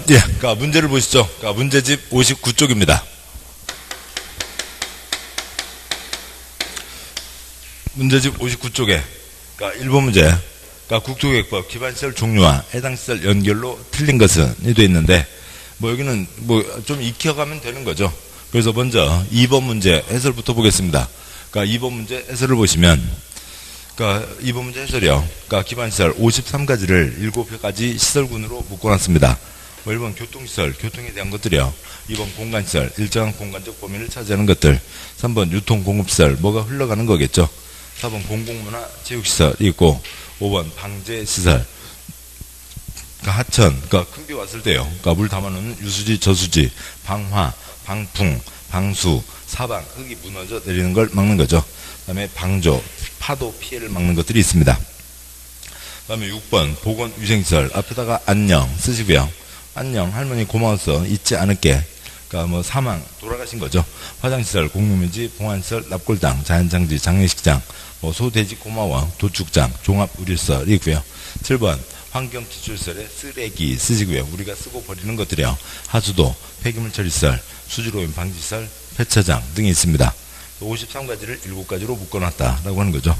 예, 그러니까 문제를 보시죠. 그러니까 문제집 59쪽입니다. 문제집 59쪽에, 그러니까 1번 문제, 그러니까 국토계획법 기반시설 종류와 해당 시설 연결로 틀린 것은 이 돼 있는데, 뭐 여기는 뭐 좀 익혀가면 되는 거죠. 그래서 먼저 2번 문제 해설부터 보겠습니다. 그러니까 2번 문제 해설을 보시면, 그러니까 2번 문제 해설이요. 그러니까 기반시설 53가지를 7가지 시설군으로 묶어놨습니다. 뭐 1번 교통시설, 교통에 대한 것들이요. 2번 공간시설, 일정한 공간적 범위를 차지하는 것들. 3번 유통공급시설, 뭐가 흘러가는 거겠죠. 4번 공공문화 체육시설이 있고, 5번 방제시설. 그러니까 하천, 그러니까 큰 비 왔을 때요. 그러니까 물 담아놓는 유수지, 저수지, 방화, 방풍, 방수, 사방, 흙이 무너져 내리는 걸 막는 거죠. 그 다음에 방조, 파도 피해를 막는 것들이 있습니다. 그 다음에 6번 보건위생시설, 앞에다가 안녕 쓰시고요. 안녕, 할머니 고마워서 잊지 않을게. 그러니까 뭐 사망, 돌아가신 거죠. 화장시설, 공유묘지, 봉안시설, 납골당, 자연장지, 장례식장, 뭐 소돼지 고마워, 도축장, 종합의료시설이 있고요. 7번 환경기출시설에 쓰레기 쓰시고요. 우리가 쓰고 버리는 것들이요. 하수도, 폐기물 처리시설, 수질오염 방지시설, 폐차장 등이 있습니다. 53가지를 7가지로 묶어놨다라고 하는 거죠.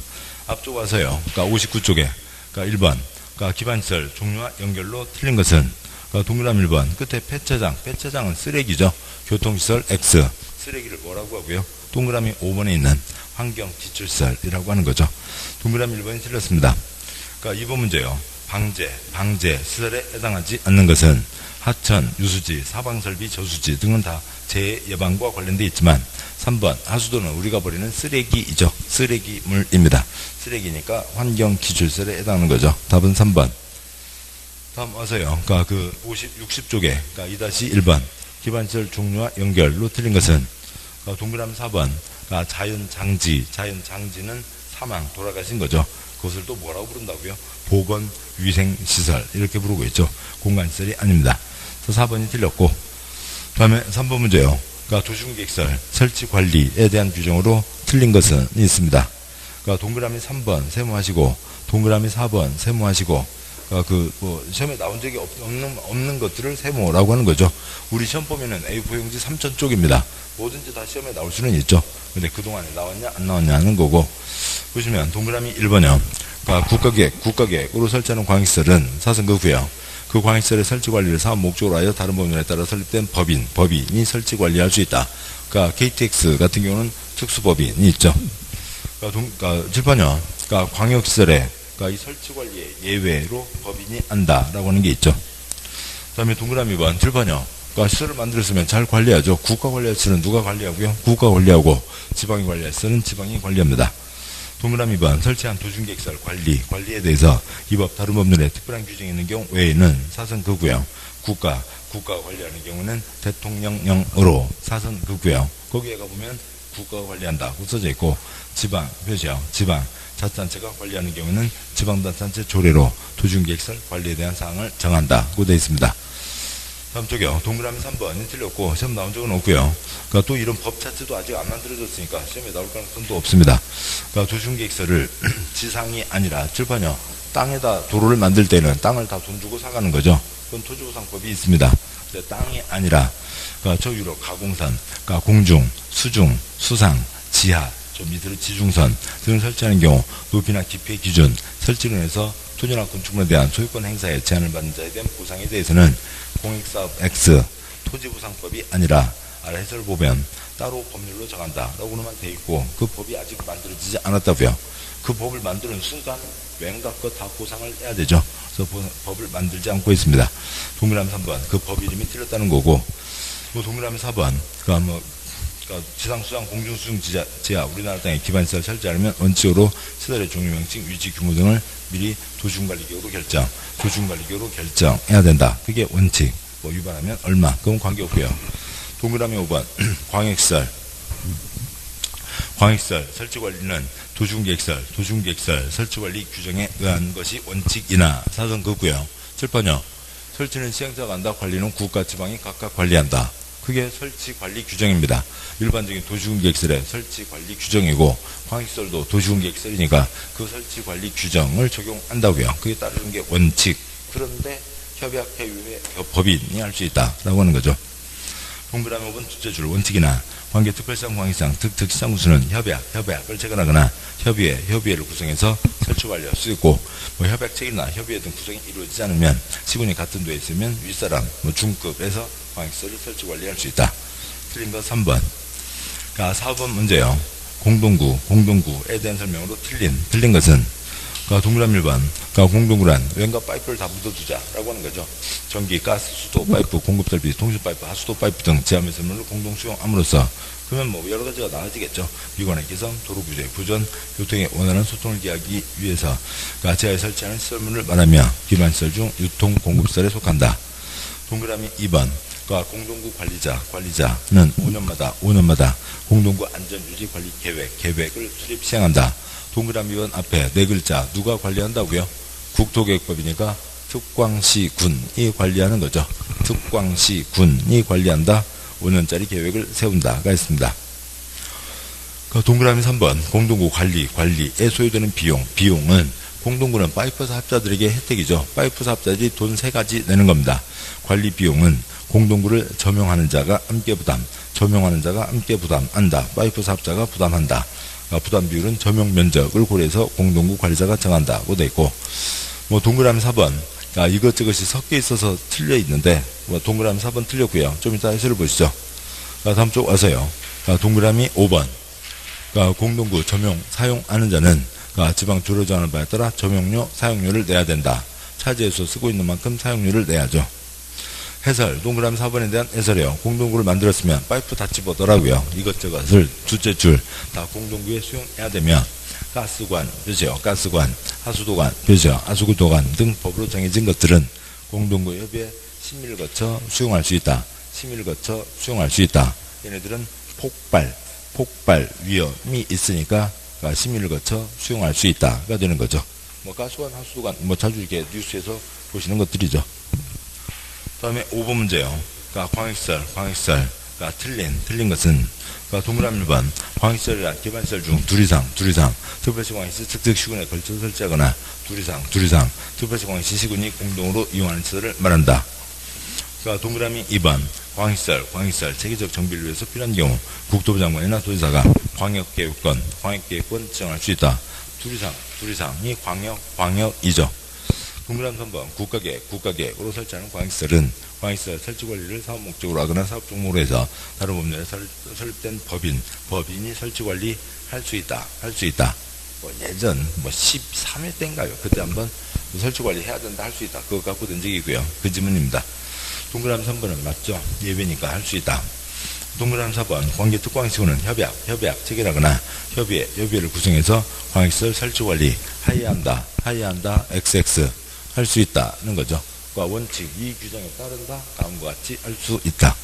앞쪽 와서요. 그러니까 59쪽에, 그러니까 1번, 그러니까 기반시설 종류와 연결로 틀린 것은, 그러니까 동그라미 1번, 끝에 폐차장, 폐차장은 쓰레기죠. 교통시설 X, 쓰레기를 뭐라고 하고요. 동그라미 5번에 있는 환경기출시설이라고 하는 거죠. 동그라미 1번이 틀렸습니다. 그러니까 2번 문제요. 방제 시설에 해당하지 않는 것은 하천, 유수지, 사방설비, 저수지 등은 다 재해 예방과 관련되어 있지만 3번 하수도는 우리가 버리는 쓰레기이죠. 쓰레기물입니다. 쓰레기니까 환경기출시설에 해당하는 거죠. 답은 3번. 다음 와서요. 그러니까 그 60쪽에 그러니까 2-1번 기반시설 종류와 연결로 틀린 것은 그러니까 동그라미 4번 그러니까 자연장지는 사망, 돌아가신 거죠. 그것을 또 뭐라고 부른다고요? 보건위생시설 이렇게 부르고 있죠. 공간시설이 아닙니다. 그래서 4번이 틀렸고, 그 다음에 3번 문제요. 그러니까 도시계획시설 설치관리에 대한 규정으로 틀린 것은 있습니다. 그러니까 동그라미 3번 세모하시고 동그라미 4번 세모하시고 시험에 나온 적이 없는 것들을 세모라고 하는 거죠. 우리 시험 보면은 A4 용지 3,000쪽입니다. 뭐든지 다 시험에 나올 수는 있죠. 근데 그동안에 나왔냐, 안 나왔냐 하는 거고, 보시면 동그라미 1번이요. 국가계획으로 설치하는 광역시설은 사선거고요. 그 광역시설의 설치관리를 사업 목적으로 하여 다른 법률에 따라 설립된 법인이 설치관리할 수 있다. 그러니까 KTX 같은 경우는 특수법인이 있죠. 그러니까 7번이요. 그러니까 광역시설에 그러니까 이 설치관리의 예외로 법인이 한다라고 하는 게 있죠. 그 다음에 동그라미 2번 7번이요. 그러니까 시설을 만들었으면 잘 관리하죠. 국가관리할 시설은 누가 관리하고요? 국가 관리하고 지방이 관리할 시설은 지방이 관리합니다. 동그라미 2번 설치한 도중계획시설 관리에 대해서 이 법 다른 법률에 특별한 규정이 있는 경우 외에는 사선거고요. 국가 관리하는 경우는 대통령령으로 사선거고요. 거기에 가보면 국가가 관리한다고 써져 있고 지방 표시요. 지방 자치단체가 관리하는 경우는 지방자치단체 조례로 도중계획시설 관리에 대한 사항을 정한다고 되어 있습니다. 다음 쪽이요. 동그라미 3번이 틀렸고 시험 나온 적은 없고요. 그러니까 또 이런 법 자체도 아직 안 만들어졌으니까 시험에 나올 가능성도 없습니다. 그러니까 도중계획시설을 지상이 아니라 7번이요. 땅에다 도로를 만들 때는 땅을 다 돈 주고 사가는 거죠. 그건 토지보상법이 있습니다. 근데 땅이 아니라 그러니까 저 위로 가공선, 그러니까 공중, 수중, 수상, 지하, 저 밑으로 지중선 등을 설치하는 경우 높이나 깊이의 기준, 설치로 인해서 토지나 건축물에 대한 소유권 행사에 제한을 받는 자에 대한 보상에 대해서는 공익사업 X 토지보상법이 아니라 아래 해설 보면 따로 법률로 정한다라고만 돼 있고 그 법이 아직 만들어지지 않았다고요. 그 법을 만드는 순간 왠가 것 다 보상을 해야 되죠. 그래서 법을 만들지 않고 있습니다. 동그라미 3번 그 법 이름이 틀렸다는 거고, 뭐 동그라미 4번 그러니까 지상, 수상, 공중, 수중, 지하 우리나라 땅에 기반시설 설치하려면 원칙으로 시설의 종류, 명칭, 위치, 규모 등을 미리 도시군관리기구로 결정해야 된다. 그게 원칙. 뭐 위반하면 얼마? 그건 관계없고요. 동그라미 5번 광역시설 설치관리는 도시계획시설 설치관리 규정에 의한 것이 원칙이나 사선거고요. 7번요. 설치는 시행자가 한다. 관리는 국가, 지방이 각각 관리한다. 그게 설치관리 규정입니다. 일반적인 도시군계획시설의 설치관리 규정이고 광역시설도 도시군계획시설이니까 그 설치관리 규정을 적용한다고요. 그게 따르는 게 원칙. 그런데 협약, 회유회, 법인이 할 수 있다라고 하는 거죠. 동그라미 5번 둘째 줄 원칙이나 관계 특별상, 광익상, 특시상 구수는 협약을 체결하거나 협의회를 구성해서 설치 완료할 수 있고, 뭐 협약 체결이나 협의회 등 구성이 이루어지지 않으면 시군이 같은 도에 있으면 윗사람, 뭐 중급에서 광익설을 설치 완료할 수 있다. 틀린 거 3번. 4번 문제요. 공동구에 대한 설명으로 틀린 것은 동그라미 1번. 공동구란 왼과 파이프를 다 묻어두자라고 하는 거죠. 전기, 가스, 수도, 파이프, 공급 설비, 통신 파이프, 하수도 파이프 등 지하매설물을 공동 수용함으로써 그러면 뭐 여러 가지가 나아지겠죠. 비관의 개선, 도로 규제, 부전, 교통의 원활한 소통을 기하기 위해서 지하에 설치하는 시설물을 말하며 기반시설 중 유통 공급시설에 속한다. 동그라미 2번. 공동구 관리자는 5년마다 공동구 안전유지 관리 계획을 수립 시행한다. 동그라미 2번 앞에 네 글자 누가 관리한다고요? 국토계획법이니까 특광시군이 관리하는 거죠. 특광시군이 관리한다. 5년짜리 계획을 세운다가 있습니다. 동그라미 3번 공동구 관리에 소요되는 비용은 공동구는 파이프 사업자들에게 혜택이죠. 파이프 사업자들이 돈 3가지 내는 겁니다. 관리 비용은 공동구를 점용하는 자가 함께 부담한다. 파이프 사업자가 부담한다. 부담 비율은 점용 면적을 고려해서 공동구 관리자가 정한다고 되어 있고, 뭐 동그라미 4번 이것저것이 섞여 있어서 틀려 있는데 동그라미 4번 틀렸고요. 좀 이따 해설을 보시죠. 다음 쪽 와서요. 동그라미 5번 공동구 점용 사용하는 자는 지방 주로 정하는 바에 따라 점용료 사용료를 내야 된다. 차지해서 쓰고 있는 만큼 사용료를 내야죠. 해설, 동그라미 4번에 대한 해설이요. 공동구를 만들었으면 파이프 다 집어더라고요. 이것저것을 둘째 줄 다 공동구에 수용해야 되며 가스관, 하수도관, 하수구도관 등 법으로 정해진 것들은 공동구 협의회 심의를 거쳐 수용할 수 있다. 얘네들은 폭발 위험이 있으니까 심의를 거쳐 수용할 수 있다가 되는 거죠. 뭐 가스관, 하수도관, 뭐 자주 이렇게 뉴스에서 보시는 것들이죠. 다음에 5번 문제요. 광익설. 틀린 것은 동그라미 1번 광익설이란 기반시설 중 둘 이상 특별시 광익시 특시군에 걸쳐 설치하거나 둘 이상 특별시 광익시 시군이 공동으로 이용하는 시설을 말한다. 동그라미 2번 광익설 체계적 정비를 위해서 필요한 경우 국토부 장관이나 도지사가 광역계획권 지정할 수 있다. 둘 이상이 광역이죠. 동그라미 3번 국가계획으로 설치하는 광익설은 광익설 설치 관리를 사업 목적으로 하거나 사업 종목으로 해서 다른 법률에 설립된 법인이 설치 관리 할 수 있다. 예전 13회 때인가요? 그때 한번 설치 관리 해야 된다, 할 수 있다. 그거 갖고 된 적이고요. 그 지문입니다. 동그라미 3번은 맞죠? 예외니까 할 수 있다. 동그라미 4번 관계 특광시군은 협약 체결하거나 협의회를 구성해서 광익설 설치 관리 하야한다 XX 할 수 있다는 거죠. 원칙, 이 규정에 따른다. 다음과 같이 할 수 있다.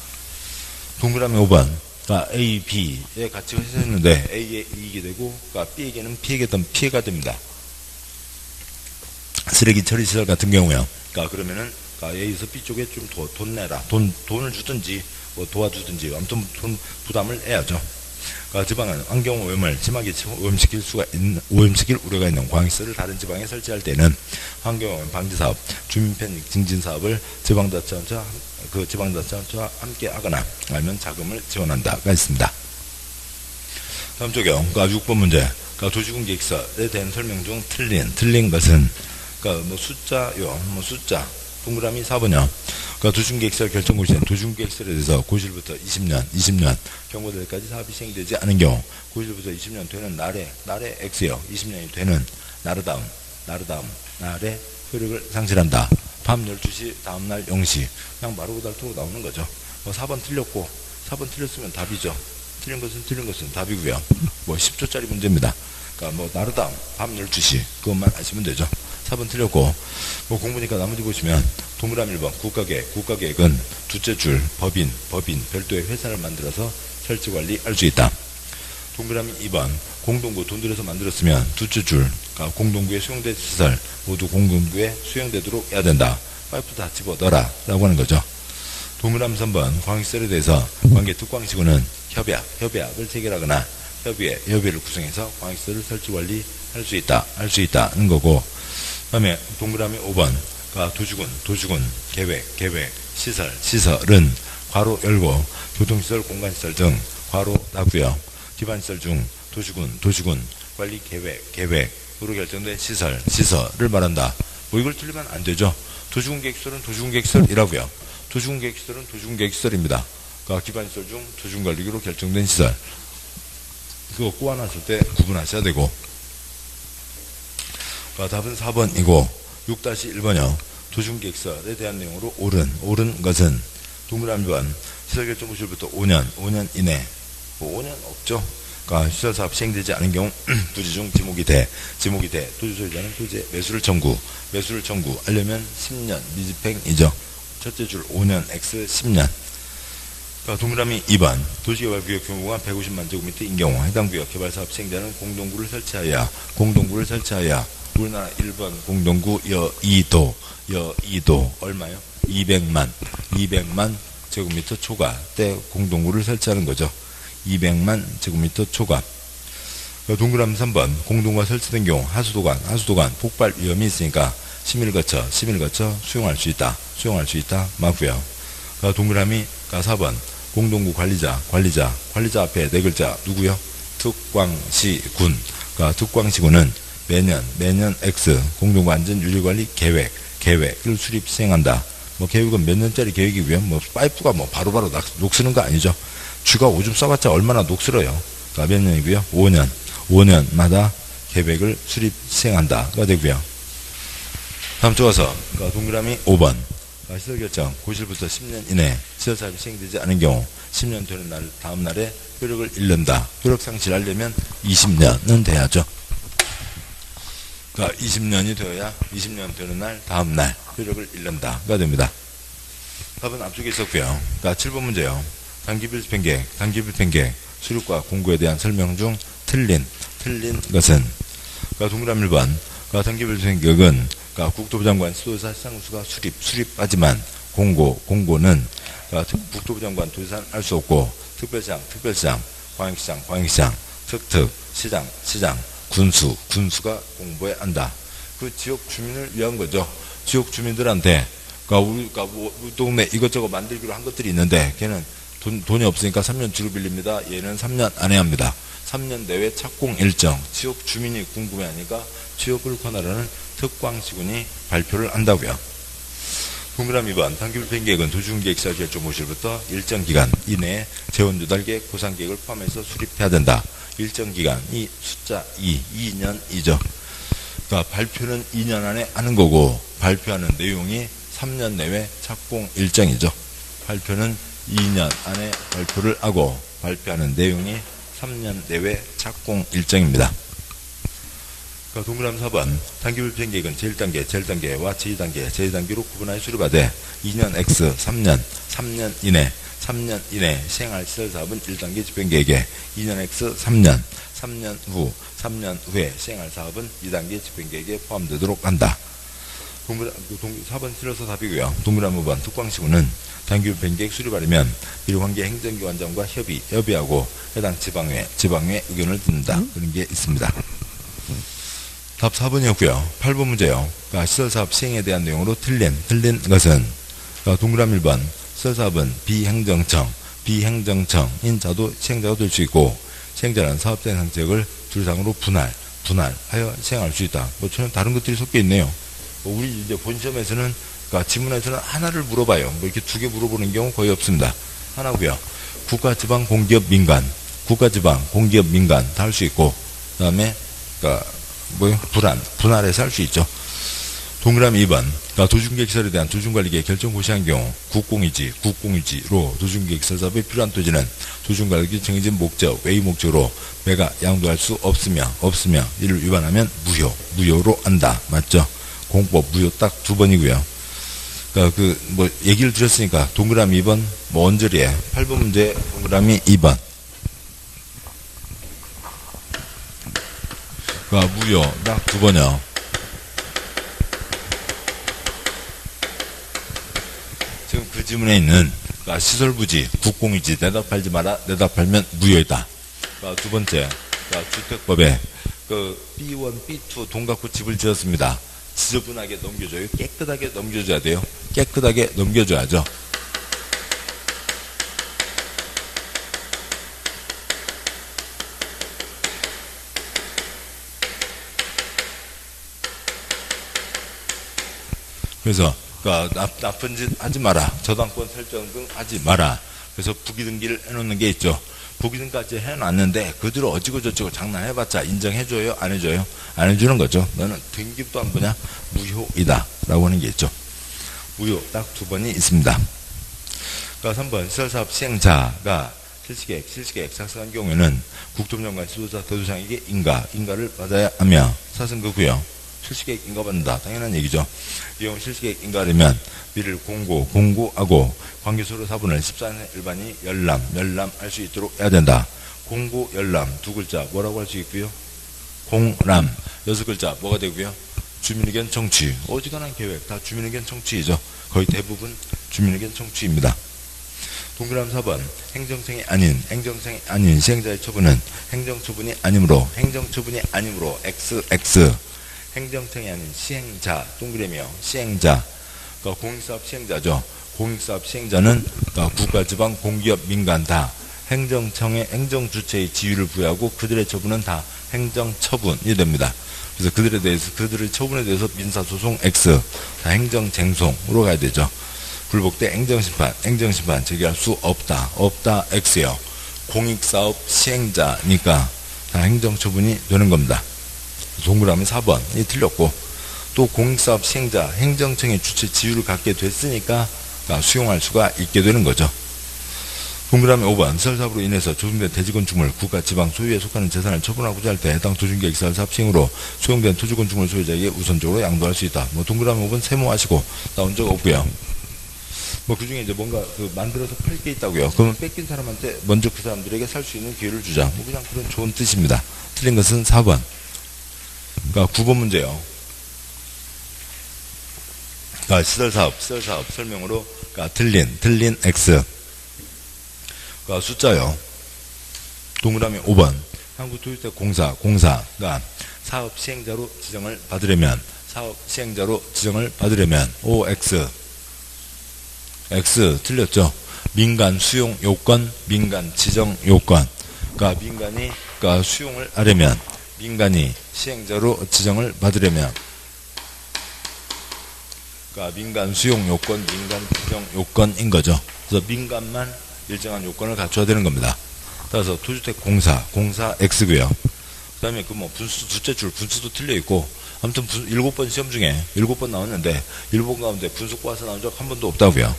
동그라미 5번 A, B에 같이 회수했는데 A에 이익이 되고 B에게는 피해가 됩니다. 쓰레기 처리 시설 같은 경우요. 그러면은 A에서 B 쪽에 좀 돈 내라. 돈을 주든지 뭐 도와주든지 아무튼 돈 부담을 해야죠. 지방은 환경오염을 심하게 오염시킬 우려가 있는 광익설을 다른 지방에 설치할 때는 환경오염 방지사업, 주민편익 증진사업을 지방자치단체와 함께 하거나 아니면 자금을 지원한다가 있습니다. 다음 쪽이요. 6번 문제. 도시군계획설에 대한 설명 중 틀린 것은 숫자 동그라미 4번이요. 도시군계획설 결정고시는 도시군계획설에 대해서 고시일부터 20년 경고대까지 사업이 시행되지 않은 경우 고시일부터 20년 되는 날에 X요. 20년이 되는 날에 효력을 상실한다. 밤 12시 다음날 0시 그냥 마루고 닳도록 나오는 거죠. 4번 틀렸고 4번 틀렸으면 답이죠. 틀린 것은 답이고요. 10초짜리 문제입니다. 나르다움 밤 12시 그것만 아시면 되죠. 4번 틀렸고 공부니까 나머지 보시면 동그라미 1번 국가계획은 둘째 줄 법인 별도의 회사를 만들어서 설치관리 할 수 있다. 동그라미 2번 공동구 돈 들여서 만들었으면 둘째 줄 공동구에 수용된 시설 모두 공동구에 수용되도록 해야 된다. 파이프 다 집어넣어라 라고 하는 거죠. 동그라미 3번 광익설에 대해서 관계특광시군은 협약을 체결하거나 협의회를 구성해서 광익설을 설치관리 할 수 있다는 거고, 그 다음에 동그라미 5번 도주군, 계획, 시설은 괄호 열고 교통시설, 공간시설 등 괄호 닫고요. 기반시설 중 도주군, 관리 계획으로 결정된 시설을 말한다. 뭐 이걸 틀리면 안 되죠. 도주군 계획시설은 도주군 계획시설이라고요. 도주군 계획시설은 도주군 계획시설입니다. 기반시설 중 도주군 관리기로 결정된 시설. 그거 꼬아놨을 때 구분하셔야 되고. 답은 4번이고 6-1번이요. 도주군 계획시설에 대한 내용으로 옳은 것은 동그라미 1번 시설결정 구실부터 5년 이내. 5년 없죠. 시설사업 시행되지 않은 경우 부지 중 지목이 돼. 도주 소유자는 토지의 매수를 청구하려면 10년 미집행이죠. 첫째 줄 5년 X 10년. 동그라미 2번 도시개발구역 규모가 150만 제곱미터인 경우 해당 구역 개발사업 시행자는 공동구를 설치하여 우리나라 1번 공동구 여의도 얼마요? 200만 제곱미터 초과 때 공동구를 설치하는 거죠. 200만 제곱미터 초과. 동그라미 3번 공동구가 설치된 경우 하수도관 폭발 위험이 있으니까 심의를 거쳐 수용할 수 있다 맞고요. 동그라미 4번 공동구 관리자 앞에 네 글자 누구요? 특광시군. 특광시군은 매년 X 공동구 안전 윤리관리 계획을 수립 시행한다. 계획은 몇 년짜리 계획이고요. 파이프가 바로바로 녹쓰는 거 아니죠. 쥐가 오줌 싸봤자 얼마나 녹슬어요. 몇 년이고요? 5년마다 계획을 수립 시행한다가 되고요. 다음 좋아서 동그라미 5번 시설결정 고실부터 10년 이내 시설사업이 시행되지 않은 경우 10년 되는 날 다음 날에 효력을 잃는다. 효력 상실하려면 20년은 돼야죠. 20년이 되어야 20년 되는 날 다음 날 효력을 잃는다가 됩니다. 답은 앞쪽에 있었고요. 7번 문제요. 단기빌딩계획 수립과 공고에 대한 설명 중 틀린 것은 동그라미 1번 단기빌딩계획은 국토부 장관 수도사 시상수가 수립하지만 공고는 국토부 장관 도지사는 알 수 없고 특별시장, 광역시장, 시장, 군수가 공부해야 한다. 지역 주민을 위한 거죠. 지역 주민들한테 우리 동네 이것저것 만들기로 한 것들이 있는데 걔는 돈이 없으니까 3년 뒤로 빌립니다. 얘는 3년 안에 합니다. 3년 내외 착공 일정. 지역 주민이 궁금해하니까 지역을 관할하는 특광시군이 발표를 한다고요. 동그라미 2번 단기빌딩계획은 도시계획사 결정고실부터 일정 기간 이내에 재원조달계획, 보상계획을 포함해서 수립해야 된다. 일정 기간이 숫자 2년이죠. 발표는 2년 안에 하는 거고 발표하는 내용이 3년 내외 착공 일정이죠. 발표는 2년 안에 발표를 하고 발표하는 내용이 3년 내외 착공 일정입니다. 동그라미 4번 단기빌딩계획은 제1단계와 제2단계로 구분하여 수립하되 2년 X 3년 이내 시행할 시설사업은 1단계 집행계획에 2년 X 3년 후에 시행할 사업은 2단계 집행계획에 포함되도록 한다. 4번 실어서 답이고요. 동그라미 5번 특광시군은 단기빌딩계획 수립하려면 비료관계 행정기관장과 협의하고 해당 지방회 의견을 듣는다. 그런 게 있습니다. 답 4번이었고요. 8번 문제요. 시설사업 시행에 대한 내용으로 틀린 것은 동그라미 1번 시설사업은 비행정청인 자도 시행자가 될 수 있고 시행자는 사업자 해당 지역을 두류상으로 분할하여 시행할 수 있다. 전혀 다른 것들이 섞여 있네요. 우리 이제 본시험에서는 지문에서는 하나를 물어봐요. 이렇게 2개 물어보는 경우 거의 없습니다. 하나고요. 국가지방 공기업 민간 다 할 수 있고 그다음에 분할해서 할 수 있죠. 동그라미 2번 도중계획시설에 대한 도중관리계획 결정 고시한 경우 국공유지로 도중계획시설 사업에 필요한 토지는 도중관리계획 정해진 목적 외의 목적으로 매가 양도할 수 없으며 이를 위반하면 무효로 한다. 맞죠? 공법 무효 딱 2번이고요. 얘기를 드렸으니까 동그라미 2번 원절이에요. 8번 문제 동그라미 2번 무효 딱 2번이요. 지금 그 지문에 있는 시설부지 국공유지 대답하지 마라. 대답하면 무효이다. 두 번째 주택법에 B1, B2 돈 갖고 집을 지었습니다. 지저분하게 넘겨줘요? 깨끗하게 넘겨줘야 돼요? 깨끗하게 넘겨줘야죠. 그래서 나쁜 짓 하지 마라. 저당권 설정 등 하지 마라. 그래서 부기등기를 해놓는 게 있죠. 부기등기까지 해놨는데 그대로 어찌고저찌고 장난해봤자 인정해줘요? 안 해줘요? 안 해주는 거죠. 너는 등기부도 안 보냐? 무효이다 라고 하는 게 있죠. 무효 딱 두 번이 있습니다. 그러니까 3번 시설사업 시행자가 실시계획 작성한 경우에는 국토부장관 지도자 대도장에게 인가를 받아야 하며 사승거고요. 실시계획 인가받는다. 당연한 얘기죠. 이 경우 실시계획 인가하려면 미를 공고하고 관계소로 사분을 14년 일반이 열람할 수 있도록 해야 된다. 공고, 열람 두 글자 뭐라고 할 수 있고요. 공람 6글자 뭐가 되고요. 주민의견 청취. 어지간한 계획 다 주민의견 청취이죠. 거의 대부분 주민의견 청취입니다. 동그라미 4번 행정청이 아닌 시행자의 처분은 행정처분이 아니므로 XX 행정청이 아닌 시행자 동그라미요. 시행자 그러니까 공익사업 시행자죠. 공익사업 시행자는 그러니까 국가지방 공기업 민간 다 행정청의 행정주체의 지위를 부여하고 그들의 처분은 다 행정처분이 됩니다. 그래서 그들의 처분에 대해서 민사소송 X 다 행정쟁송으로 가야 되죠. 불복대 행정심판 제기할 수 없다 X요. 공익사업 시행자니까 다 행정처분이 되는 겁니다. 동그라미 4번이 틀렸고 또 공익사업 시행자 행정청의 주체 지위를 갖게 됐으니까 수용할 수가 있게 되는 거죠. 동그라미 5번 시설사업으로 인해서 조성된 대지건축물 국가 지방 소유에 속하는 재산을 처분하고자 할 때 해당 도중계획 시설사업 시행으로 수용된 토지건축물 소유자에게 우선적으로 양도할 수 있다. 동그라미 5번 세모하시고 나온 적 없고요. 그 중에 이제 뭔가 만들어서 팔 게 있다고요. 그러면 뺏긴 사람한테 먼저 그 사람들에게 살 수 있는 기회를 주자. 그냥 그런 좋은 뜻입니다. 틀린 것은 4번. 그러니까 9번 문제요. 그러니까 시설사업 설명으로 그러니까 틀린 X. 그러니까 숫자요. 동그라미 5번. 한국토지대공사가 그러니까 사업 시행자로 지정을 받으려면 OX. X 틀렸죠. 민간 수용 요건, 민간 지정 요건. 그러니까 민간이 수용을 하려면 민간이 시행자로 지정을 받으려면 그러니까 민간 수용 요건, 민간 지정 요건인 거죠. 그래서 민간만 일정한 요건을 갖춰야 되는 겁니다. 따라서 토주택공사 X고요. 그 다음에 분수, 둘째 줄 분수도 틀려 있고 아무튼 7번 시험 중에 7번 나왔는데 7번 가운데 분수 꼬아서 나온 적 한 번도 없다고요.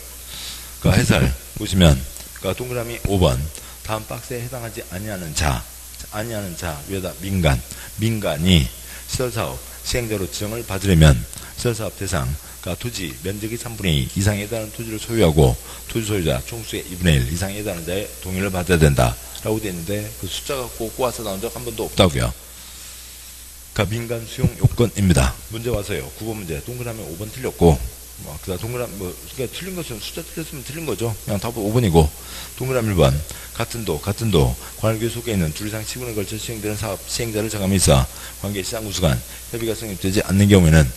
그러니까 해설 보시면 그러니까 동그라미 5번 다음 박스에 해당하지 아니하는 자 위에다 민간이 시설사업 시행자로 지정을 받으려면 시설사업 대상 그러니까 토지 면적이 3분의 2 이상에 해당하는 토지를 소유하고 토지 소유자 총수의 2분의 1 이상에 해당하는 자의 동의를 받아야 된다 라고 되어 있는데 그 숫자 갖고 꼬아서 나온 적 한 번도 없다고요. 그러니까 민간 수용 요건입니다. 문제 와서요. 9번 문제 동그라미 5번 틀렸고 그다음 동그라미 그러니까 틀린 것은 숫자 틀렸으면 틀린 거죠. 그냥 답은 5번이고 동그라미 1번 같은 도 관할구역 속에 있는 둘 이상 시군에 걸쳐 시행되는 사업 시행자를 정함이 있어 관계 시장 구수간 협의가 성립되지 않는 경우에는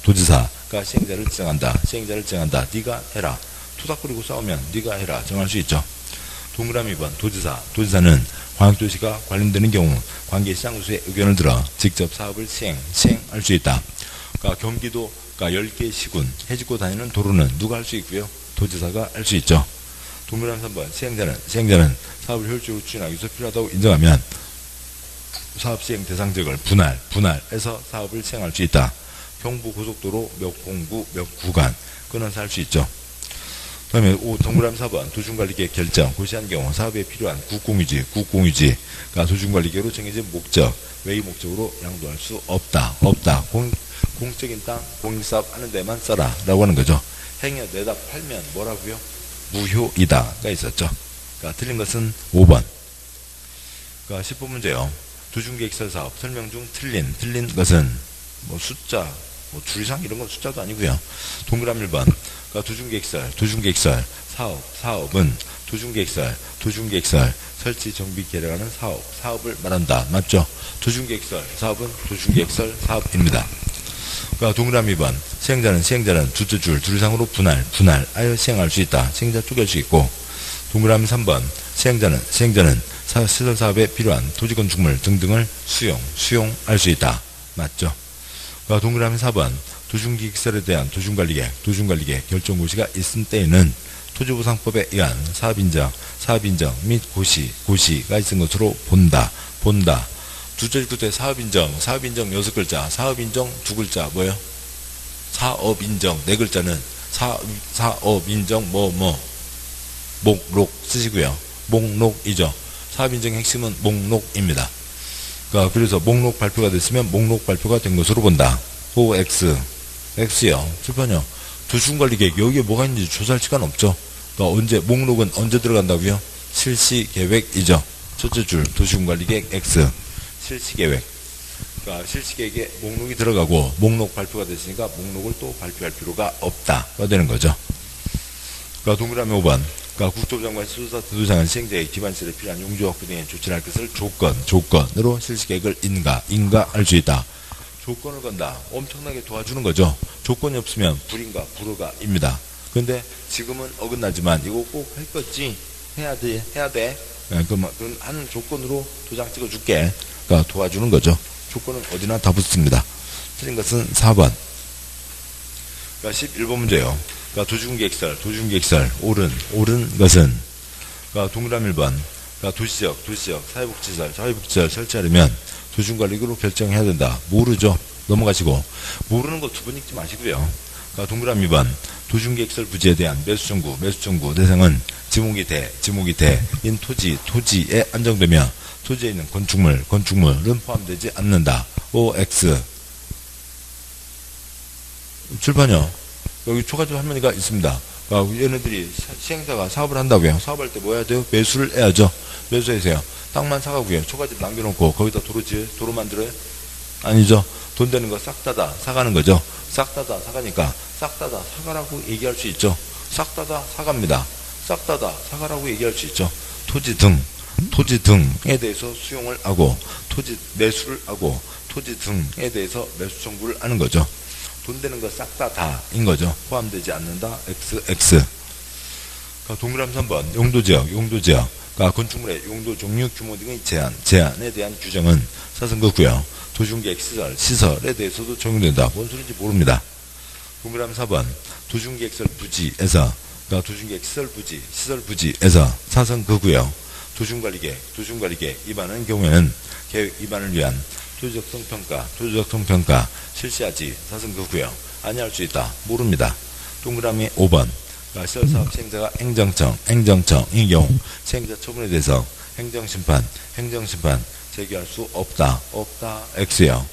도지사가 시행자를 지정한다. 네가 해라. 투닥거리고 싸우면 네가 해라. 정할 수 있죠. 동그라미 2번 도지사는 광역도시가 관련되는 경우 관계 시장 구수의 의견을 들어 직접 사업을 시행할 수 있다. 그러니까 경기도 10개 시군 해집고 다니는 도로는 누가 할 수 있고요? 도지사가 할 수 있죠. 동그라미 3번 시행자는 사업을 효율적으로 추진하기 위해서 필요하다고 인정하면 사업 시행 대상 지역을 분할해서 사업을 시행할 수 있다. 경부고속도로 몇 공구 몇 구간 끊어서 할 수 있죠. 그 다음에 동그라미 4번 도중관리계획 결정 고시한 경우 사업에 필요한 국공유지가 도중관리계획으로 정해진 목적 외의 목적으로 양도할 수 없다. 공적인 땅 공익사업 하는 데만 써라 라고 하는 거죠. 행여 내다 팔면 뭐라고요? 무효이다가 있었죠. 그러니까 틀린 것은 5번. 그러니까 10번 문제요. 도중계획설사업 설명 중 틀린 것은 숫자 줄 이상 이런 건 숫자도 아니고요. 동그라미 1번 그러니까 도중계획설 사업은 도중계획설 설치 정비 계획하는 사업을 말한다. 맞죠? 도중계획설 사업은 도중계획설 사업입니다. 그러니까 동그라미 2번. 시행자는 두째 줄, 둘 이상으로 분할하여 시행할 수 있다. 시행자 쪼갤 수 있고. 동그라미 3번. 시행자는 시설 사업에 필요한 토지 건축물 등등을 수용할 수 있다. 맞죠? 그러니까 동그라미 4번. 도중기획설에 대한 도중관리계 결정고시가 있은 때에는 토지보상법에 의한 사업인정 및 고시가 있은 것으로 본다. 두째 끝에 사업인정 6글자, 사업인정 2글자, 뭐예요? 사업인정 4글자는 사업인정 목록 쓰시고요. 목록이죠. 사업인정 핵심은 목록입니다. 그러니까 그래서 목록 발표가 됐으면 목록 발표가 된 것으로 본다. X요. 출판요. 도중관리계획 여기에 뭐가 있는지 조사할 시간 없죠. 그러니까 목록은 언제 들어간다고요? 실시계획이죠. 첫째 줄 도시군관리계획 X 실시계획. 그러니까 실시계획에 목록이 들어가고 목록 발표가 됐으니까 목록을 또 발표할 필요가 없다가 되는 거죠. 그러니까 동그라미 5번. 그러니까 국토부장관 수사 도장은 시행자의 기반시설에 필요한 용지 확보 등의 조치를 할 것을 조건으로 실시계획을 인가할 수 있다. 조건을 건다. 엄청나게 도와주는 거죠. 조건이 없으면 불인가 불허가입니다. 근데 지금은 어긋나지만 이거 꼭 할 거지. 해야 돼. 그럼 하는 조건으로 도장 찍어줄게. 그러니까 도와주는 거죠. 조건은 어디나 다 붙습니다. 틀린 것은 4번. 그러니까 11번 문제요. 그러니까 도중계획설 옳은 것은 그러니까 동그라미 1번. 그러니까 도시적 사회복지시설 설치하려면 도중관리계획으로 결정해야 된다. 모르죠. 넘어가시고 모르는 거 두 번 읽지 마시고요. 그러니까 동그라미 2번. 도중계획설 부지에 대한 매수 청구 대상은 지목이 대인 토지에 안정되며 토지에 있는 건축물은 포함되지 않는다. OX. 출판요. 여기 초가집 할머니가 있습니다. 그러니까 얘네들이 시행사가 사업을 한다고요. 사업할 때 뭐 해야 돼요? 매수를 해야죠. 매수해서요. 땅만 사가고요. 초가집 남겨놓고 거기다 도로 만들어요? 아니죠. 돈 되는 거 싹 다다 사가는 거죠. 싹 다다 사가니까 싹 다다 사가라고 얘기할 수 있죠. 싹 다다 사갑니다. 싹 다다 사가라고 얘기할 수 있죠. 토지 등에 대해서 수용을 하고 매수를 하고 토지 등에 대해서 매수 청구를 하는 거죠. 돈 되는 거 싹 다인 거죠. 포함되지 않는다. XX. 동그라미 3번. 용도지역. 그러니까 건축물의 용도 종류 규모 등의 제한에 대한 규정은 사선거고요. 도중계획 시설에 대해서도 적용된다. 뭔 소리인지 모릅니다. 동그라미 4번. 도중계획설 부지에서 그러니까 도중계획 시설 부지에서 사선거고요. 도중관리계획 위반하는 경우에는 계획 위반을 위한 토지적성 평가 실시하지 사선거고요. 아니할 수 있다. 모릅니다. 동그라미 5번. 그러니까 시설사업 시행자가 행정청의 경우 시행자 처분에 대해서 행정심판 제기할 수 없다. X요.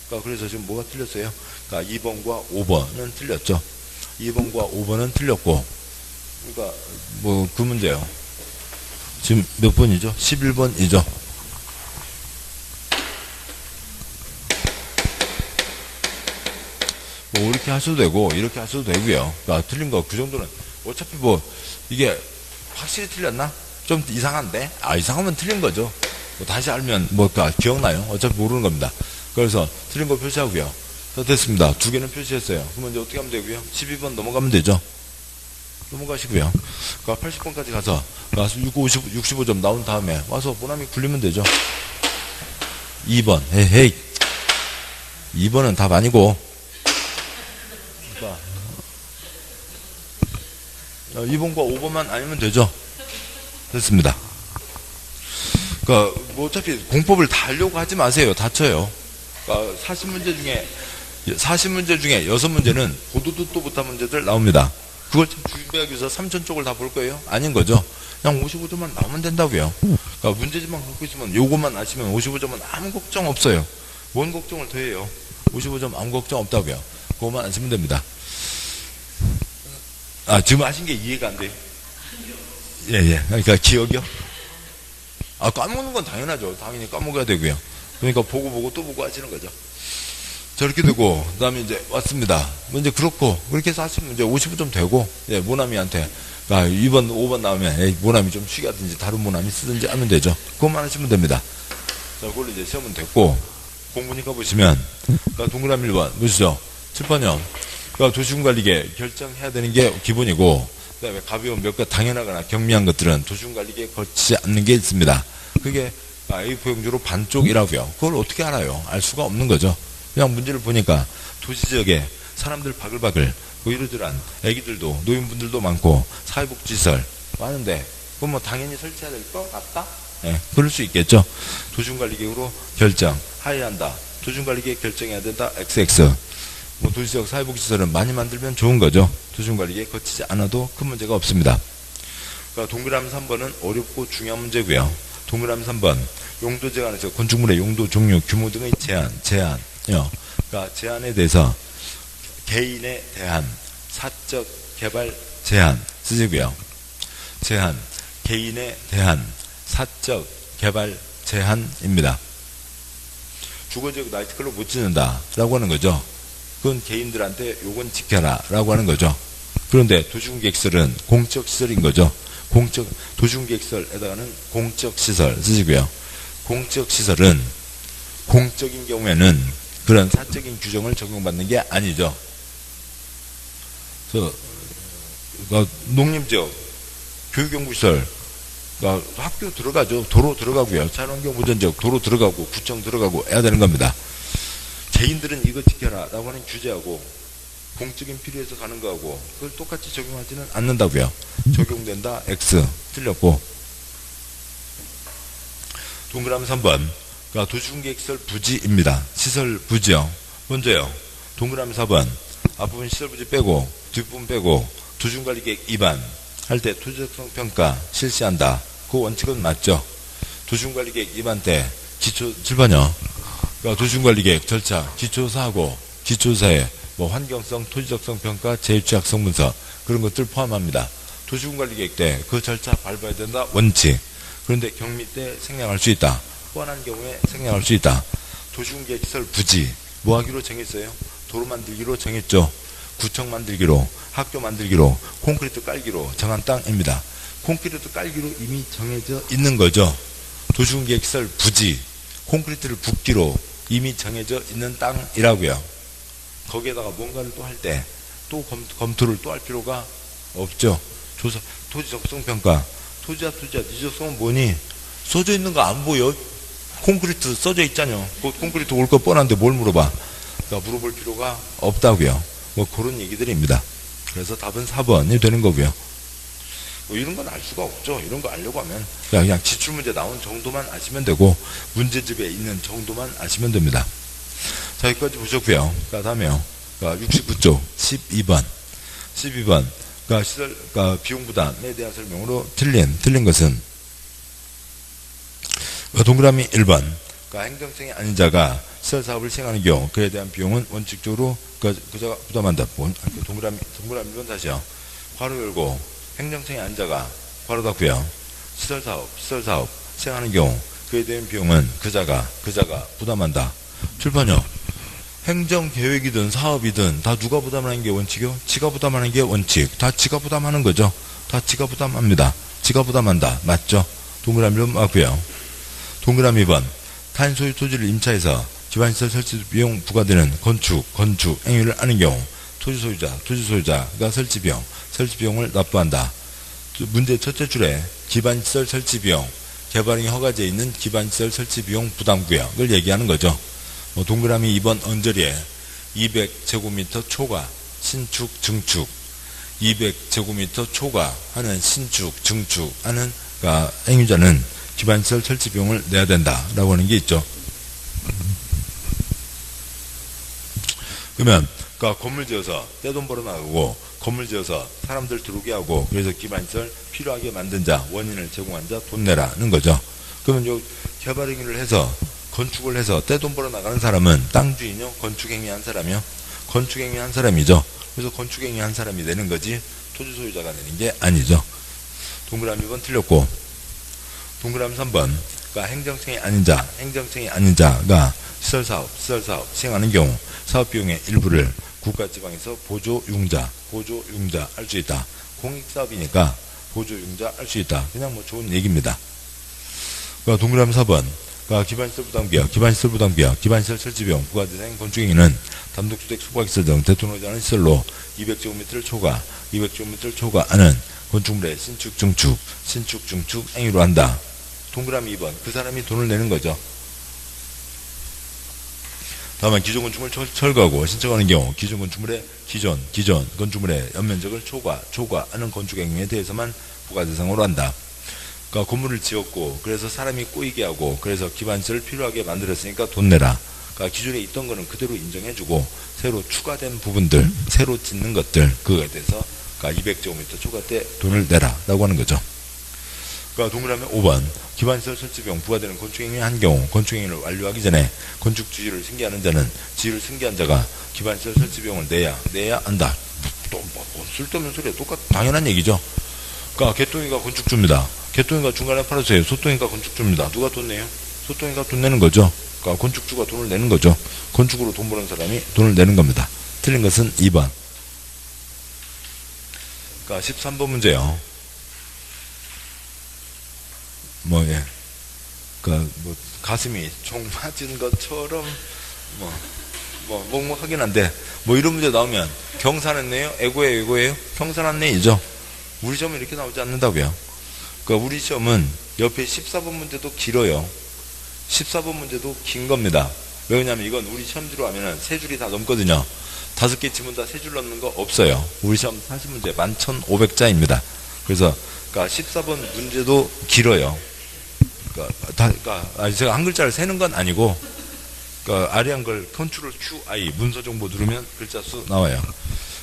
그러니까 그래서 지금 뭐가 틀렸어요? 그러니까 2번과 5번은 틀렸죠. 2번과 5번은 틀렸고, 그러니까 뭐 그 문제요. 지금 몇 번이죠? 11번이죠. 뭐 이렇게 하셔도 되고 이렇게 하셔도 되고요. 그러니까 틀린 거 그 정도는 어차피 뭐 이게 확실히 틀렸나? 좀 이상한데? 이상하면 틀린 거죠. 뭐 다시 알면 뭐가 기억나요? 어차피 모르는 겁니다. 그래서 틀린 거 표시하고요. 됐습니다. 두 개는 표시했어요. 그러면 이제 어떻게 하면 되고요? 12번 넘어가면 되죠. 넘어가시고요. 그러니까 80번까지 가서 65점 나온 다음에 와서 모나미 굴리면 되죠. 2번. 헤이. 2번은 답 아니고 2번과 5번만 아니면 되죠. 됐습니다. 그러니까 뭐 어차피 공법을 다 하려고 하지 마세요. 다쳐요. 그러니까 40문제 중에 6문제는 고도도 못한 문제들 나옵니다. 그걸 준비하기 위해서 3천 쪽을 다 볼 거예요? 아닌 거죠. 그냥 55점만 나오면 된다고요. 그러니까 문제집만 갖고 있으면 요것만 아시면 55점은 아무 걱정 없어요. 뭔 걱정을 더 해요? 55점 아무 걱정 없다고요. 그것만 아시면 됩니다. 지금 하신 게 이해가 안 돼요? 예. 그러니까 기억이요? 까먹는 건 당연하죠. 당연히 까먹어야 되고요. 그러니까 보고 또 보고 하시는 거죠. 저렇게 되고, 그 다음에 이제 왔습니다. 이제 그렇고, 그렇게 해서 하시면 이제 55점 되고, 모나미한테, 2번, 5번 나오면, 모나미 좀 쉬게 하든지, 다른 모나미 쓰든지 하면 되죠. 그것만 하시면 됩니다. 자, 그걸로 이제 시험은 됐고, 공부니까 보시면, 동그라미 1번, 보시죠. 7번이요. 그러니까 도시군관리계 결정해야 되는 게 기본이고, 그 다음에 가벼운 몇 가 당연하거나 경미한 것들은 도시군관리계에 거치지 않는 게 있습니다. 그게 A4 용지로 반쪽이라고요. 그걸 어떻게 알아요? 알 수가 없는 거죠. 그냥 문제를 보니까 도시지역에 사람들 바글바글, 뭐 이러저러한 애기들도 노인분들도 많고 사회복지시설 많은데 그건 뭐 당연히 설치해야 될 것 같다? 네, 그럴 수 있겠죠. 도시군관리계획으로 결정, 하회한다. 도시군관리계획 결정해야 된다. XX. 뭐 도시지역 사회복지시설은 많이 만들면 좋은 거죠. 도시군관리계획 거치지 않아도 큰 문제가 없습니다. 그러니까 동그라미 3번은 어렵고 중요한 문제고요. 동그라미 3번 용도 제한에서 건축물의 용도, 종류, 규모 등의 제한요. 그러니까 제한에 대해서 개인에 대한 사적 개발 제한 쓰시고요. 제한, 개인에 대한 사적 개발 제한입니다. 주거지역 나이트클럽 못 짓는다 라고 하는 거죠. 그건 개인들한테 요건 지켜라 라고 하는 거죠. 그런데 도시군계획시설은 공적시설인 거죠. 도시군계획시설에다가는 공적시설 쓰시고요. 공적시설은 공적인 경우에는 그런 사적인 규정을 적용받는 게 아니죠. 그러니까 농림지역, 교육연구시설, 그러니까 학교 들어가죠. 도로 들어가고요. 자연환경보전지역 도로 들어가고 구청 들어가고 해야 되는 겁니다. 개인들은 이거 지켜라 라고 하는 규제하고 공적인 필요에서 가는 거하고 그걸 똑같이 적용하지는 않는다고요. 적용된다. X. 틀렸고. 동그라미 3번. 그러니까 도시군계획시설 부지입니다. 시설 부지요. 먼저요. 동그라미 4번. 앞부분 시설 부지 빼고 뒷부분 빼고 도시군관리계획 위반 할 때 토지적성 평가 실시한다. 그 원칙은 맞죠. 도시군관리계획 위반 때 기초 7번이요. 그러니까 도시군관리계획 절차, 기초사고, 기초사회, 뭐 환경성, 토지적성 평가, 제휴취약성 문서 그런 것들 포함합니다. 도시군관리계획 때 그 절차 밟아야 된다. 원칙. 그런데 경미 때 생략할 수 있다. 뻔한 경우에 생략할 수 있다. 도시군계획시설 부지 뭐 하기로 정했어요? 도로 만들기로 정했죠. 구청 만들기로, 학교 만들기로, 콘크리트 깔기로 정한 땅입니다. 콘크리트 깔기로 이미 정해져 있는 거죠. 도시군계획시설 부지, 콘크리트를 붓기로 이미 정해져 있는 땅이라고요. 거기에다가 뭔가를 또 할 때 또 검토를 또 할 필요가 없죠. 조사, 토지 적성 평가. 토지야, 네 적성은 뭐니? 써져 있는 거 안 보여? 콘크리트 써져 있잖아요. 콘크리트 올 거 뻔한데 뭘 물어봐? 그러니까 물어볼 필요가 없다고요. 뭐 그런 얘기들입니다. 그래서 답은 4번이 되는 거고요. 뭐 이런 건 알 수가 없죠. 이런 거 알려고 하면 그냥 지출문제 나온 정도만 아시면 되고 문제집에 있는 정도만 아시면 됩니다. 자, 여기까지 보셨고요. 다음에요. 69쪽 12번. 그러니까 시설, 그러니까 비용 부담에 대한 설명으로 틀린 것은 동그라미 1번. 그러니까 행정성이 아닌 자가 시설 사업을 시행하는 경우 그에 대한 비용은 원칙적으로 그자가 부담한다. 동그라미 1번 다시요. 괄호 열고 행정성이 아닌 자가 괄호 닫고요. 시설 사업 시행하는 경우 그에 대한 비용은 그자가 부담한다. 7번이요. 행정계획이든 사업이든 다 누가 부담하는 게 원칙이요? 지가 부담하는 게 원칙. 다 지가 부담하는 거죠. 다 지가 부담합니다. 지가 부담한다. 맞죠? 동그라미 1번 맞고요. 동그라미 2번. 타인 소유 토지를 임차해서 기반시설 설치 비용 부과되는 건축 행위를 하는 경우 토지 소유자가 설치 비용을 납부한다. 문제 첫째 줄에 기반시설 설치 비용, 개발행위 허가제에 있는 기반시설 설치 비용 부담구역을 얘기하는 거죠. 동그라미 2번 언저리에 200제곱미터 초과 신축 증축 200제곱미터 초과하는 신축 증축하는 그러니까 행위자는 기반시설 설치 비용을 내야 된다라고 하는 게 있죠. 그러면 그러니까 건물 지어서 떼돈 벌어 나가고 건물 지어서 사람들 들어오게 하고 그래서 기반시설 필요하게 만든 자 원인을 제공한 자 돈 내라는 거죠. 그러면 요 개발 행위를 해서 건축을 해서 떼돈 벌어 나가는 사람은 땅 주인이요? 건축 행위한 사람이요? 건축 행위한 사람이죠. 그래서 건축 행위한 사람이 내는 거지 토지 소유자가 내는 게 아니죠. 동그라미 2번 틀렸고 동그라미 3번 그러니까 행정성이 아닌 자가 시설 사업 시행하는 경우 사업 비용의 일부를 국가 지방에서 보조융자 할 수 있다. 공익사업이니까 보조융자 할 수 있다. 그냥 뭐 좋은 얘기입니다. 그러니까 동그라미 4번 그러니까 기반시설 부담비용, 기반시설 부담비용, 기반시설 설치비용, 부가대상 건축행위는 단독주택, 소박시설 등 대통령이 하는 시설로 200제곱미터를 초과, 200제곱미터를 초과하는 건축물의 신축, 증축, 신축, 증축 행위로 한다. 동그라미 2번. 그 사람이 돈을 내는 거죠. 다만 기존 건축물 철거하고 신청하는 경우 기존 건축물의 기존 건축물의 연면적을 초과하는 건축행위에 대해서만 부가대상으로 한다. 그러니까 건물을 지었고 그래서 사람이 꼬이게 하고 그래서 기반시설을 필요하게 만들었으니까 돈 내라. 그러니까 기존에 있던 거는 그대로 인정해주고 새로 추가된 부분들, 새로 짓는 것들 그거에 대해서 그러니까 200제곱미터 초과 때 돈을 내라 라고 하는 거죠. 그러니까 동그라미 5번 기반시설 설치비용 부과되는 건축행위 한 경우 건축행위를 완료하기 전에 건축지휘를 승계하는 자는 지휘를 승계한 자가 기반시설 설치비용을 내야 한다. 또 뭐 쓸데없는 소리야. 당연한 얘기죠. 그러니까 개똥이가 건축주입니다. 개똥이가 중간에 팔아주세요. 소똥이가 건축주입니다. 누가 돈 내요? 소똥이가 돈 내는 거죠. 그러니까 건축주가 돈을 내는 거죠. 건축으로 돈 버는 사람이 돈을 내는 겁니다. 틀린 것은 2번. 그러니까 13번 문제요. 가슴이 총 맞은 것처럼, 먹먹하긴 한데, 이런 문제 나오면, 경산했네요? 애고예요? 경산했네이죠? 우리 시험은 이렇게 나오지 않는다고요. 그러니까 우리 시험은 옆에 14번 문제도 길어요. 14번 문제도 긴 겁니다. 왜냐면 이건 우리 시험지로 하면은 3줄이 다 넘거든요. 5개 지문 다 3줄 넘는 거 없어요. 우리 시험 40문제 11,500자입니다. 그래서, 14번 문제도 길어요. 제가 한 글자를 세는 건 아니고, 아래 한글 컨트롤 QI 문서 정보 누르면 글자 수 나와요.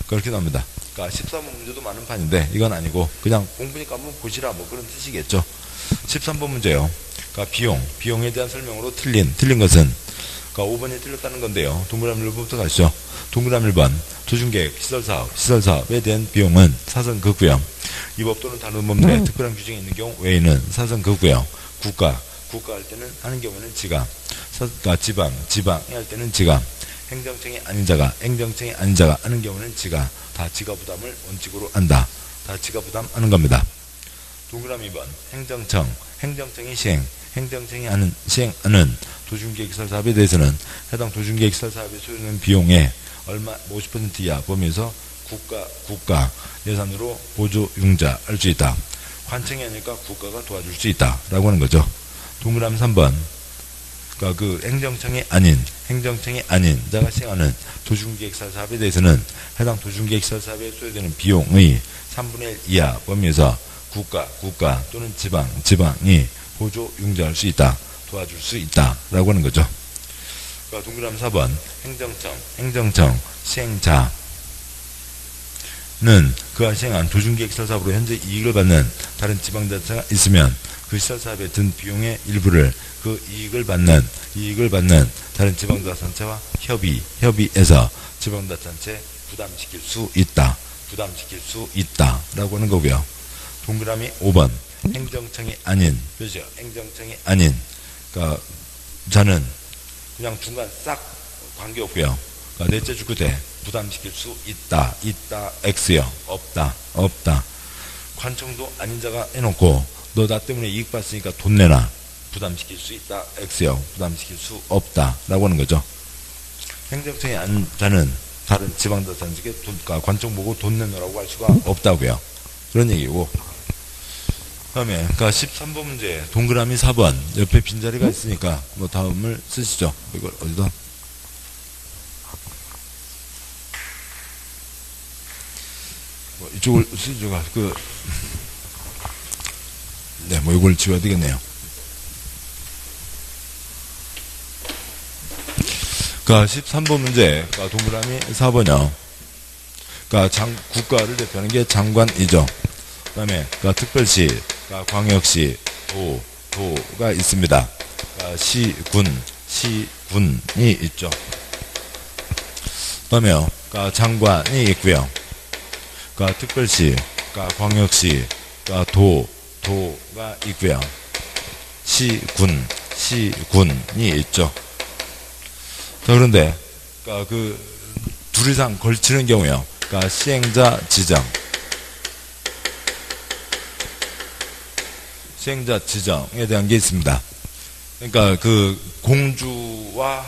그렇게 나옵니다. 14번 문제도 많은 판인데, 이건 아니고, 그냥 공부니까 한번 보시라, 그런 뜻이겠죠. 13번 문제요. 비용에 대한 설명으로 틀린 것은, 5번이 틀렸다는 건데요. 동그라미 1번부터 가시죠. 동그라미 1번, 조준계획, 시설사업에 대한 비용은 사선 극구형. 이 법 또는 다른 법률에 특별한 규정이 있는 경우 외에는 사선 극구형. 국가 할 때는 하는 경우는 지가, 지방이 할 때는 지가, 행정청이 아닌 자가 하는 경우는 지가, 다 지가 부담을 원칙으로 한다. 다 지가 부담하는 겁니다. 동그라미 2번, 행정청이 시행하는 도중계획시설 사업에 대해서는 해당 도중계획시설 사업에 소요되는 비용의 얼마 50% 이하 범위에서 국가 예산으로 보조 융자 할 수 있다. 관청이 아니니까 국가가 도와줄 수 있다 라고 하는 거죠. 동그라미 3번, 행정청이 아닌 자가 시행하는 도중계획시설 사업에 대해서는 해당 도중계획시설 사업에 소요되는 비용의 3분의 1 이하 범위에서 국가 또는 지방이 보조 융자할 수 있다, 도와줄 수 있다 라고 하는 거죠. 동그라미 4번, 행정청 시행자는 그가 시행한 도중계획시설 사업으로 현재 이익을 받는 다른 지방자치가 있으면 그 시설사업에 든 비용의 일부를 그 이익을 받는 다른 지방자치단체와 협의해서 지방자치단체에 부담시킬 수 있다 라고 하는 거고요. 동그라미 5번, 행정청이 아닌 자는 그냥 중간 싹 관계없고요. 넷째 주구대 부담시킬 수 있다 X요. 없다. 관청도 아닌 자가 해놓고 너 나 때문에 이익 봤으니까 돈 내놔. 부담시킬 수 있다 X요. 부담시킬 수 없다 라고 하는 거죠. 행정청이 아닌 자는 다른 지방자치단체에 관청 보고 돈 내놓으라고 할 수가 없다고요. 그런 얘기고. 다음에 13번 문제 동그라미 4번 옆에 빈자리가 있으니까 다음을 쓰시죠. 이걸 어디다? 이쪽을 쓰죠. 이걸 지워야 되겠네요. 13번 문제 동그라미 4번이요. 국가를 대표하는 게 장관이죠. 그 다음에 특별시, 광역시, 도가 있습니다. 시군이 있죠. 그 다음에요. 장관이 있고요. 특별시, 광역시, 도가 있고요. 시군이 있죠. 자, 그런데 둘 이상 걸치는 경우요. 시행자 지정에 대한 게 있습니다. 그러니까 그 공주와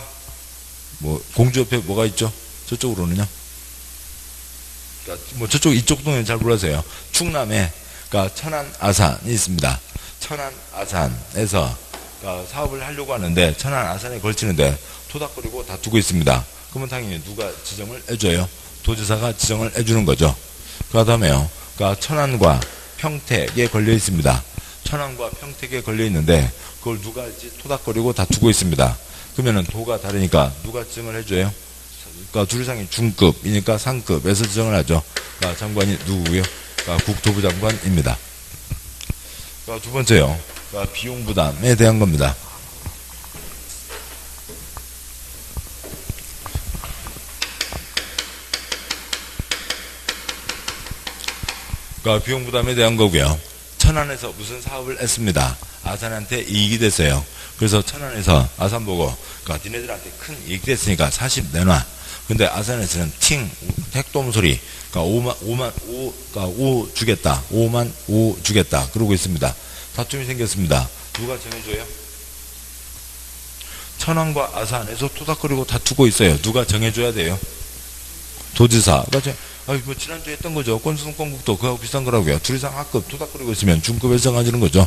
뭐 공주 옆에 뭐가 있죠? 저쪽으로는요. 그러니까 뭐 저쪽 이쪽 동네는 잘 몰라서요. 충남에 그러니까 천안 아산이 있습니다. 천안 아산에서 그러니까 사업을 하려고 하는데 천안 아산에 걸치는데 토닥거리고 다투고 있습니다. 그러면 당연히 누가 지정을 해줘요? 도지사가 지정을 해주는 거죠. 그 다음에요. 그러니까 천안과 평택에 걸려 있습니다. 천안과 평택에 걸려 있는데 그걸 누가 할지 토닥거리고 다투고 있습니다. 그러면은 도가 다르니까 누가 지정을 해줘요? 그러니까 둘이상이 중급이니까 상급에서 지정을 하죠. 그러니까 장관이 누구고요? 그러니까 국토부 장관입니다. 그러니까 두 번째요. 그러니까 비용 부담에 대한 겁니다. 그러니까 비용 부담에 대한 거고요. 천안에서 무슨 사업을 했습니다. 아산한테 이익이 됐어요. 그래서 천안에서 아산 보고 그러니까 니네들한테 큰 이익이 됐으니까 40 내놔. 근데 아산에서는 택돔 소리 그러니까 5 주겠다. 5만 5 주겠다. 그러고 있습니다. 다툼이 생겼습니다. 누가 정해줘요? 천안과 아산에서 토닥거리고 다투고 있어요. 누가 정해줘야 돼요? 도지사가 뭐 지난주에 했던 거죠. 건수동권국도 그하고 비슷한 거라고요. 둘이상 하급 토닥거리고 있으면 중급에서 정해지는 거죠.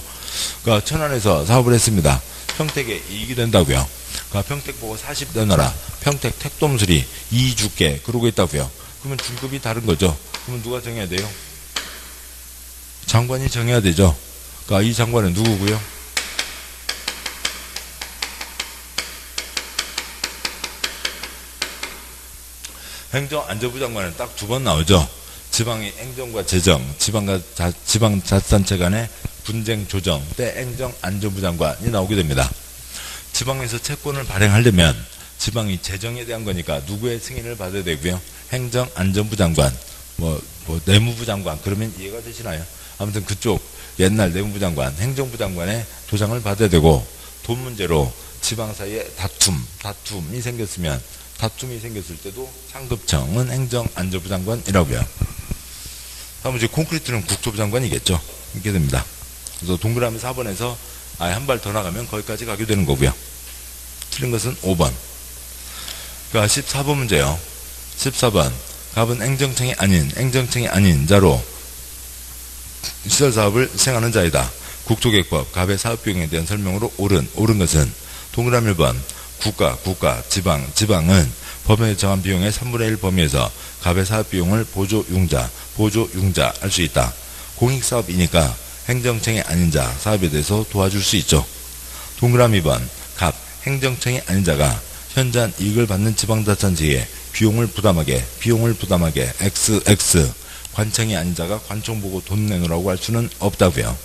그러니까 천안에서 사업을 했습니다. 평택에 이익이 된다고요. 그러니까 평택 보고 40 내놔라. 평택 택돔수리 2 줄게. 그러고 있다고요. 그러면 중급이 다른 거죠. 그러면 누가 정해야 돼요? 장관이 정해야 되죠. 그러니까 이 장관은 누구고요? 행정안전부 장관은 딱 두 번 나오죠. 지방의 행정과 재정, 지방자치단체 간의 분쟁 조정 때 행정안전부 장관이 나오게 됩니다. 지방에서 채권을 발행하려면 지방이 재정에 대한 거니까 누구의 승인을 받아야 되고요. 행정안전부 장관, 뭐 내무부 장관 그러면 이해가 되시나요? 아무튼 그쪽 옛날 내무부 장관, 행정부 장관의 도장을 받아야 되고 돈 문제로 지방 사이에 다툼이 생겼을 때도 상급청은 행정안전부 장관이라고요. 다음 이제 콘크리트는 국토부 장관이겠죠. 이렇게 됩니다. 그래서 동그라미 4번에서 아예 한 발 더 나가면 거기까지 가게 되는 거고요. 틀린 것은 5번. 그러니까 14번 문제요. 14번. 갑은 행정청이 아닌 자로 시설사업을 수행하는 자이다. 국토계획법 갑의 사업비용에 대한 설명으로 옳은 것은 동그라미 1번. 국가, 지방은 법에 정한 비용의 3분의 1 범위에서 갑의 사업비용을 보조융자 할 수 있다. 공익사업이니까 행정청이 아닌 자 사업에 대해서 도와줄 수 있죠. 동그라미 2번 갑 행정청이 아닌 자가 현저한 이익을 받는 지방자치단체에 비용을 부담하게 XX 관청이 아닌 자가 관청 보고 돈 내놓으라고 할 수는 없다고요.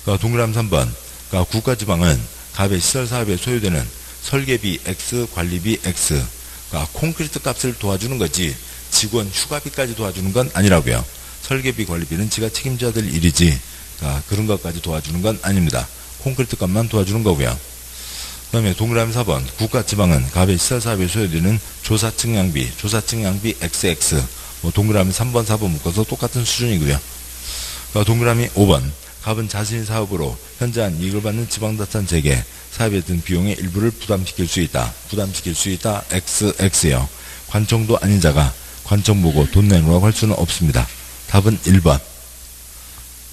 그러니까 동그라미 3번 그러니까 국가지방은 갑의 시설사업에 소요되는 설계비 X, 관리비 X 그러니까 콘크리트 값을 도와주는 거지 직원 휴가비까지 도와주는 건 아니라고요. 설계비, 관리비는 지가 책임져야 될 일이지 그러니까 그런 것까지 도와주는 건 아닙니다. 콘크리트 값만 도와주는 거고요. 그 다음에 동그라미 4번 국가지방은 갑의 시설사업에 소요되는 조사측 양비 XX 뭐 동그라미 3번, 4번 묶어서 똑같은 수준이고요. 그러니까 동그라미 5번 갑은 자신의 사업으로 현저한 이익을 받는 지방자치단체에게 사업에 든 비용의 일부를 부담시킬 수 있다. XX요. 관청도 아닌 자가 관청 보고 돈 내놓으라고 할 수는 없습니다. 답은 1번.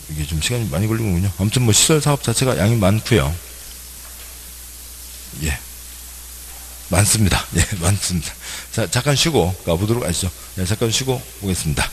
이게 좀 시간이 많이 걸리는군요. 아무튼 뭐 시설 사업 자체가 양이 많고요. 예. 많습니다. 예, 많습니다. 자, 잠깐 쉬고 가보도록 하시죠. 예, 잠깐 쉬고 보겠습니다.